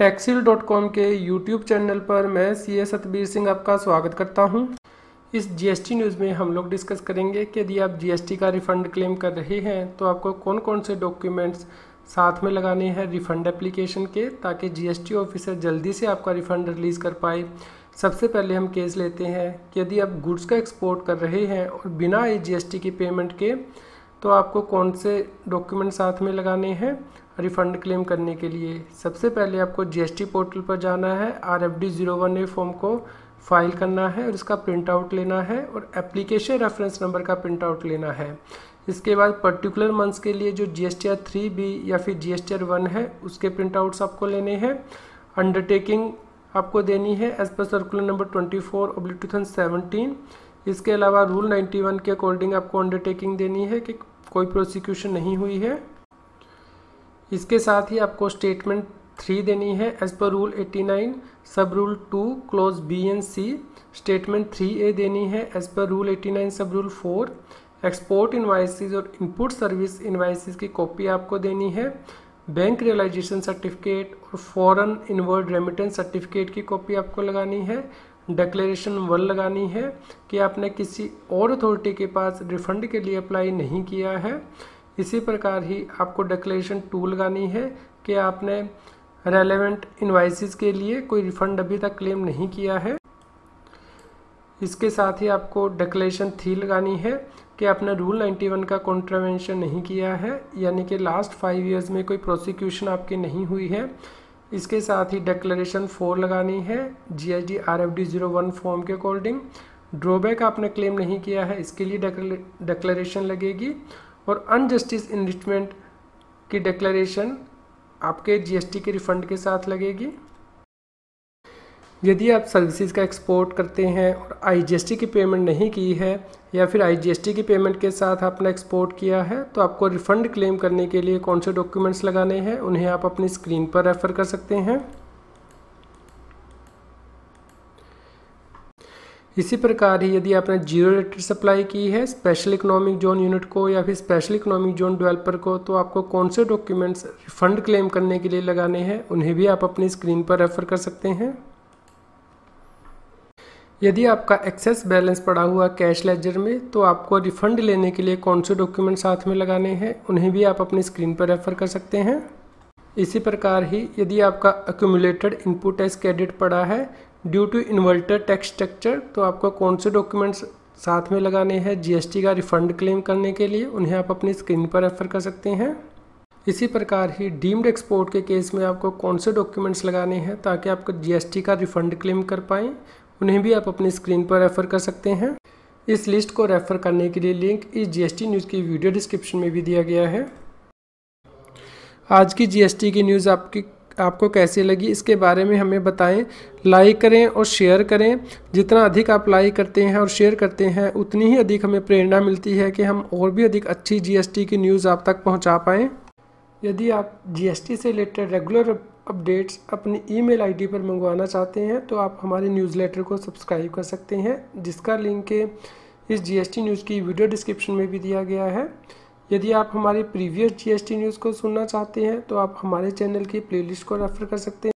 टैक्सील.com के YouTube channel पर मैं सीए सतबीर सिंह आपका स्वागत करता हूं। इस जीएसटी न्यूज़ में हम लोग डिस्कस करेंगे कि यदि आप जीएसटी का रिफ़ंड क्लेम कर रहे हैं तो आपको कौन कौन से डॉक्यूमेंट्स साथ में लगाने हैं रिफ़ंड एप्लीकेशन के, ताकि जीएसटी ऑफिसर जल्दी से आपका रिफ़ंड रिलीज़ कर पाए। सबसे पहले हम केस लेते हैं कि यदि आप गुड्स का एक्सपोर्ट कर रहे हैं और बिना जीएसटी की पेमेंट के, तो आपको कौन से डॉक्यूमेंट साथ में लगाने हैं रिफ़ंड क्लेम करने के लिए। सबसे पहले आपको जीएसटी पोर्टल पर जाना है, RFD 01A फॉर्म को फाइल करना है और इसका प्रिंट आउट लेना है और एप्लीकेशन रेफरेंस नंबर का प्रिंट आउट लेना है। इसके बाद पर्टिकुलर मंथ्स के लिए जो GSTR 3B या फिर GSTR 1 है उसके प्रिंट आउट्स आपको लेने हैं। अंडरटेकिंग आपको देनी है एज पर सर्कुलर नंबर 24/2017। इसके अलावा रूल 91 के अकॉर्डिंग आपको अंडरटेकिंग देनी है कि कोई प्रोसिक्यूशन नहीं हुई है। इसके साथ ही आपको स्टेटमेंट 3 देनी है एज पर रूल 89 सब rule 2 close B and C। Statement 3A देनी है एज पर रूल 89 सब रूल 4। एक्सपोर्ट इनवाइसेस और इनपुट सर्विस इनवाइसेस की कॉपी आपको देनी है। बैंक रियलाइजेशन सर्टिफिकेट और फॉरेन इनवर्ड रेमिटेंस सर्टिफिकेट की कॉपी आपको लगानी है। डिक्लेरेशन 1 लगानी है कि आपने किसी और अथॉरिटी के पास रिफंड के लिए अप्लाई नहीं किया है। इसी प्रकार ही आपको डिक्लेरेशन 2 लगानी है कि आपने रेलेवेंट इनवाइसेस के लिए कोई रिफंड अभी तक क्लेम नहीं किया है। इसके साथ ही आपको डिक्लेरेशन 3 लगानी है कि आपने रूल 91 का कॉन्ट्रावेंशन नहीं किया है, यानी कि लास्ट 5 ईयर्स में कोई प्रोसिक्यूशन आपकी नहीं हुई है। इसके साथ ही डिक्लेरेशन 4 लगानी है GST RFD 01 फॉर्म के अकॉर्डिंग। ड्रॉबैक आपने क्लेम नहीं किया है, इसके लिए डिक्लेरेशन लगेगी। और अनजस्टिस इन्रिचमेंट की डिक्लेरेशन आपके जीएसटी के रिफंड के साथ लगेगी। यदि आप सर्विसेज का एक्सपोर्ट करते हैं और IGST की पेमेंट नहीं की है या फिर IGST की पेमेंट के साथ आपने एक्सपोर्ट किया है, तो आपको रिफंड क्लेम करने के लिए कौन से डॉक्यूमेंट्स लगाने हैं उन्हें आप अपनी स्क्रीन पर रेफर कर सकते हैं। इसी प्रकार ही यदि आपने जीरो रेटेड सप्लाई की है स्पेशल इकोनॉमिक जोन यूनिट को या फिर स्पेशल इकोनॉमिक जोन डेवलपर को, तो आपको कौन से डॉक्यूमेंट्स रिफंड क्लेम करने के लिए लगाने हैं उन्हें भी आप अपनी स्क्रीन पर रेफर कर सकते हैं। यदि आपका एक्सेस बैलेंस पड़ा हुआ कैश लेजर में, तो आपको रिफंड लेने के लिए कौन से डॉक्यूमेंट साथ में लगाने हैं उन्हें भी आप अपनी स्क्रीन पर रेफर कर सकते हैं। इसी प्रकार ही यदि आपका एक्यूमुलेटेड इनपुट टैक्स क्रेडिट पड़ा है due to inverter tax structure, तो आपको कौन से डॉक्यूमेंट्स साथ में लगाने हैं जीएसटी का रिफंड क्लेम करने के लिए उन्हें आप अपनी स्क्रीन पर रेफर कर सकते हैं। इसी प्रकार ही डीम्ड एक्सपोर्ट के केस में आपको कौन से डॉक्यूमेंट्स लगाने हैं ताकि आपको जीएसटी का रिफंड क्लेम कर पाएँ, उन्हें भी आप अपनी स्क्रीन पर रेफर कर सकते हैं। इस लिस्ट को रेफर करने के लिए लिंक इस जीएसटी न्यूज़ की वीडियो डिस्क्रिप्शन में भी दिया गया है। आज की जीएसटी की न्यूज़ आपको कैसी लगी इसके बारे में हमें बताएं। लाइक करें और शेयर करें। जितना अधिक आप लाइक करते हैं और शेयर करते हैं उतनी ही अधिक हमें प्रेरणा मिलती है कि हम और भी अधिक अच्छी जीएसटी की न्यूज़ आप तक पहुंचा पाएं। यदि आप जीएसटी से रिलेटेड रेगुलर अपडेट्स अपनी ईमेल आईडी पर मंगवाना चाहते हैं तो आप हमारे न्यूज़लेटर को सब्सक्राइब कर सकते हैं, जिसका लिंक इस जीएसटी न्यूज़ की वीडियो डिस्क्रिप्शन में भी दिया गया है। यदि आप हमारी प्रीवियस जीएसटी न्यूज़ को सुनना चाहते हैं तो आप हमारे चैनल की प्लेलिस्ट को रेफर कर सकते हैं।